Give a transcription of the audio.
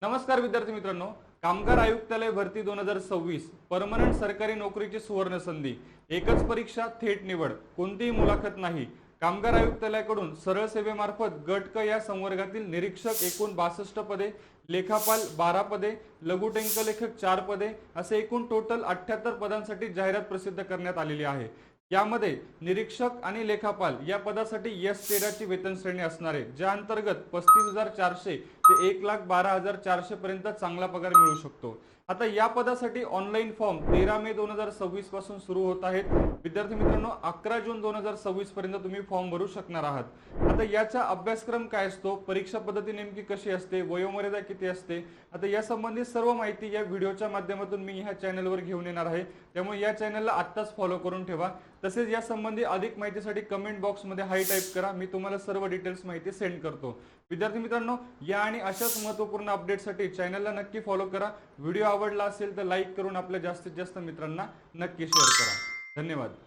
नमस्कार विद्यार्थी मित्रांनो, कामगार आयुक्तालय भरती 2026 परमनंट सरकारी नोकरीची सुवर्ण संधी। एकच परीक्षा, थेट निवड, कोणतीही मुलाखत नाही। कामगार आयुक्तालयाकडून सरळ सेवेमार्फत गट क या संवर्गातील निरीक्षक एकूण 62 पदे, लेखापाल 12 पदे, लघुटंक लेखक 4 पदे असे एकूण टोटल 78 पदांसाठी जाहिरात प्रसिद्ध करण्यात आलेली आहे। यामध्ये निरीक्षक आणि लेखापाल या पदासाठी S13 ची वेतन श्रेणी असणार आहे, ज्या अंतर्गत 35,400 ते 1,12,400 पर्यंत चांगला पगार मिळू शकतो। आता या पदासाठी ऑनलाईन फॉर्म 13 मे 2026 पासून सुरू होत आहेत। विद्यार्थी मित्रांनो, 11 जून 2026 पर्यंत तुम्ही फॉर्म भरू शकणार आहात। आता याचा अभ्यासक्रम काय असतो, परीक्षा पद्धती नेमकी कशी असते, वयोमर्यादा किती असते, आता या संबंधित सर्व माहिती या व्हिडिओच्या माध्यमातून मी ह्या चॅनलवर घेऊन येणार आहे। त्यामुळे या चॅनलला आत्ताच फॉलो करून ठेवा। तसेच या संबंधी अधिक माहितीसाठी कमेंट बॉक्समध्ये हाय टाईप करा, मी तुम्हाला सर्व डिटेल्स माहिती सेंड करतो। विद्यार्थी मित्रांनो, या आणि अशाच महत्त्वपूर्ण अपडेटसाठी चॅनलला नक्की फॉलो करा। व्हिडिओ आवडला असेल तर लाईक करून आपल्या जास्तीत जास्त मित्रांना नक्की शेअर करा। धन्यवाद।